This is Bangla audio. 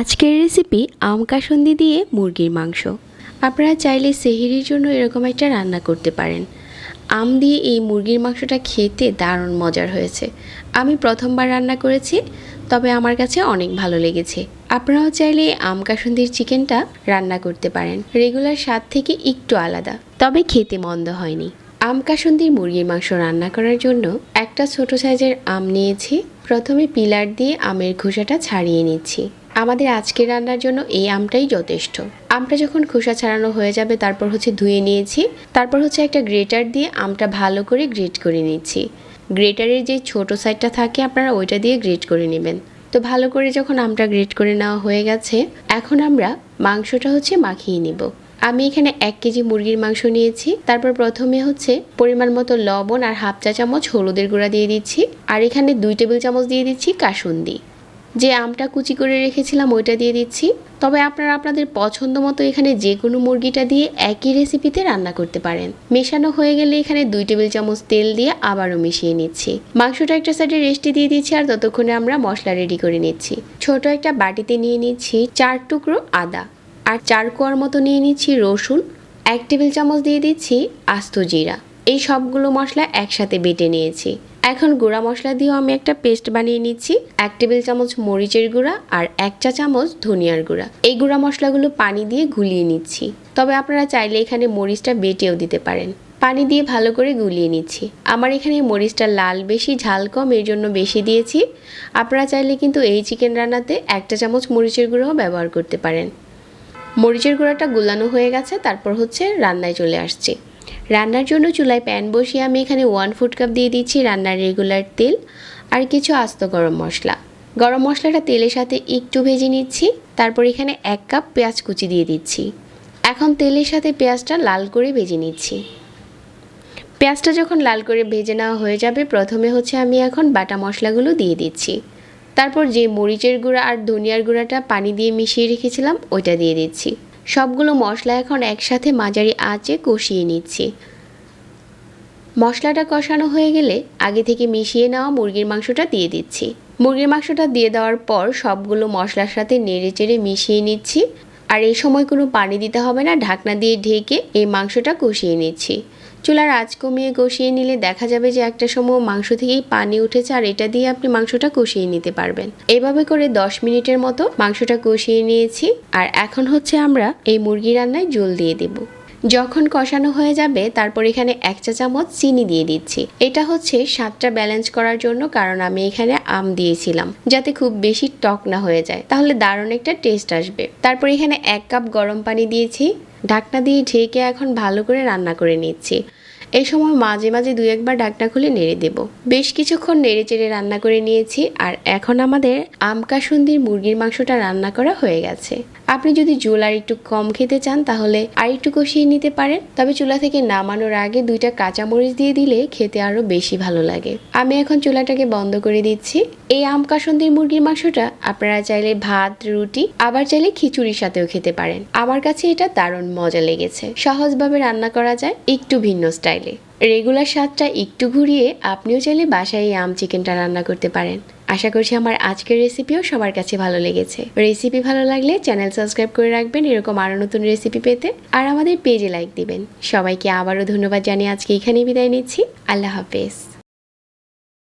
আজকের রেসিপি আম কাসুন্দি দিয়ে মুরগির মাংস। আপনারা চাইলে সেহরির জন্য এরকম একটা রান্না করতে পারেন। আম দিয়ে এই মুরগির মাংসটা খেতে দারুণ মজার হয়েছে। আমি প্রথমবার রান্না করেছি, তবে আমার কাছে অনেক ভালো লেগেছে। আপনারাও চাইলে আম কাসুন্দির চিকেনটা রান্না করতে পারেন। রেগুলার স্বাদ থেকে একটু আলাদা, তবে খেতে মন্দ হয়নি। আম কাসুন্দির মুরগির মাংস রান্না করার জন্য একটা ছোট সাইজের আম নিয়েছি। প্রথমে পিলার দিয়ে আমের খোসাটা ছাড়িয়ে নিচ্ছি। আমাদের আজকের রান্নার জন্য এই আমটাই যথেষ্ট। আমটা যখন খোসা ছাড়ানো হয়ে যাবে তারপর ধুয়ে নিয়েছি। তারপর একটা গ্রেটার দিয়ে আমটা ভালো করে গ্রেট করে নিচ্ছি। গ্রেটারের যে ছোট সাইডটা থাকে আপনারা ওইটা দিয়ে গ্রেট করে নেবেন। তো ভালো করে যখন আমটা গ্রেট করে নেওয়া হয়ে গেছে, এখন আমরা মাংসটা মাখিয়ে নিব। আমি এখানে 1 কেজি মুরগির মাংস নিয়েছি। তারপর প্রথমে পরিমাণ মতো লবণ আর হাফ চা চামচ হলুদের গুঁড়া দিয়ে দিচ্ছি। আর এখানে 2 টেবিল চামচ দিয়ে দিচ্ছি কাসুন্দি। যে আমটা কুচি করে রেখেছিলাম ওইটা দিয়ে দিচ্ছি। তবে আপনারা আপনাদের পছন্দ মতো এখানে যে কোনো মুরগিটা দিয়ে একই রেসিপিতে রান্না করতে পারেন। মেশানো হয়ে গেলে এখানে 2 টেবিল চামচ তেল দিয়ে আবারও মিশিয়ে নিচ্ছি। মাংসটা একটা সাইডে রেস্টে দিয়ে দিচ্ছি, আর ততক্ষণে আমরা মশলা রেডি করে নিচ্ছি। ছোট একটা বাটিতে নিয়ে নিচ্ছি 4 টুকরো আদা, আর 4 কোয়ার মতো নিয়ে নিচ্ছি রসুন। 1 টেবিল চামচ দিয়ে দিচ্ছি আস্ত জিরা। এই সবগুলো মশলা একসাথে বেটে নিয়েছি। এখন গুঁড়া মশলা দিয়েও আমি একটা পেস্ট বানিয়ে নিচ্ছি। 1 টেবিল চামচ মরিচের গুঁড়া আর 1 চা চামচ ধনিয়ার গুঁড়া। এই গুঁড়া মশলাগুলো পানি দিয়ে গুলিয়ে নিচ্ছি। তবে আপনারা চাইলে এখানে মরিচটা বেটেও দিতে পারেন। পানি দিয়ে ভালো করে গুলিয়ে নিচ্ছি। আমার এখানে মরিচটা লাল বেশি, ঝাল কম, এর জন্য বেশি দিয়েছি। আপনারা চাইলে কিন্তু এই চিকেন রান্নাতে 1 চা চামচ মরিচের গুঁড়াও ব্যবহার করতে পারেন। মরিচের গুঁড়াটা গুলানো হয়ে গেছে, তারপর রান্নায় চলে আসছে। রান্নার জন্য চুলায় প্যান বসিয়ে আমি এখানে 1 ফুট কাপ দিয়ে দিচ্ছি রান্নার রেগুলার তেল আর কিছু আস্ত গরম মশলা। গরম মশলাটা তেলের সাথে একটু ভেজে নিচ্ছি। তারপর এখানে 1 কাপ পেঁয়াজ কুচি দিয়ে দিচ্ছি। এখন তেলের সাথে পেঁয়াজটা লাল করে ভেজে নিচ্ছি। পেঁয়াজটা যখন লাল করে ভেজে নেওয়া হয়ে যাবে, প্রথমে আমি এখন বাটা মশলাগুলো দিয়ে দিচ্ছি। তারপর যে মরিচের গুঁড়া আর ধনিয়ার গুঁড়াটা পানি দিয়ে মিশিয়ে রেখেছিলাম ওইটা দিয়ে দিচ্ছি। সবগুলো মশলা এখন একসাথে মাঝারি আঁচে কষিয়ে নিচ্ছি। মশলাটা কষানো হয়ে গেলে আগে থেকে মিশিয়ে নেওয়া মুরগির মাংসটা দিয়ে দিচ্ছি। মুরগির মাংসটা দিয়ে দেওয়ার পর সবগুলো মশলার সাথে নেড়েচেড়ে মিশিয়ে নিচ্ছি। আর এই সময় কোনো পানি দিতে হবে না, ঢাকনা দিয়ে ঢেকে এই মাংসটা কষিয়ে নিচ্ছি। চুলার আঁচ কমিয়ে কষিয়ে নিলে দেখা যাবে যে একটা সময় মাংস থেকেই পানি উঠেছে, আর এটা দিয়ে আপনি মাংসটা কষিয়ে নিতে পারবেন। এভাবে করে 10 মিনিটের মতো মাংসটা কষিয়ে নিয়েছি। আর এখন আমরা এই মুরগি রান্নায় জল দিয়ে দেব। যখন কষানো হয়ে যাবে তারপর এখানে 1 চা চামচ চিনি দিয়ে দিচ্ছি। এটা স্বাদটা ব্যালেন্স করার জন্য, কারণ আমি এখানে আম দিয়েছিলাম, যাতে খুব বেশি টক না হয়ে যায়, তাহলে দারুণ একটা টেস্ট আসবে। তারপর এখানে 1 কাপ গরম পানি দিয়েছি। ঢাকনা দিয়ে ঢেকে এখন ভালো করে রান্না করে নিচ্ছি। এই সময় মাঝে মাঝে 2-1 বার ঢাকনা খুলে নেড়ে দেব। বেশ কিছুক্ষণ নেড়ে চেড়ে রান্না করে নিয়েছি। আর এখন আমাদের আম কাসুন্দির মুরগির মাংসটা রান্না করা হয়ে গেছে। আপনি যদি ঝোল আর একটু কম খেতে চান তাহলে আর একটু কষিয়ে নিতে পারেন। তবে চুলা থেকে নামানোর আগে 2টা কাঁচামরিচ দিয়ে দিলে খেতে আরো বেশি ভালো লাগে। আমি এখন চুলাটাকে বন্ধ করে দিচ্ছি। এই আম কাসুন্দির মুরগির মাংসটা আপনারা চাইলে ভাত, রুটি, আবার চাইলে খিচুড়ির সাথেও খেতে পারেন। আমার কাছে এটা দারুণ মজা লেগেছে। সহজভাবে রান্না করা যায়, একটু ভিন্ন স্টাইলে। রেগুলার স্বাদটা একটু ঘুরিয়ে আপনিও চাইলে বাসায় এই আম চিকেনটা রান্না করতে পারেন। আশা করছি আমার আজকের রেসিপিও সবার কাছে ভালো লেগেছে। রেসিপি ভালো লাগলে চ্যানেল সাবস্ক্রাইব করে রাখবেন এরকম আরও নতুন রেসিপি পেতে, আর আমাদের পেজে লাইক দিবেন। সবাইকে আবারও ধন্যবাদ জানিয়ে আজকে এখানেই বিদায় নিচ্ছি। আল্লাহ হাফেজ।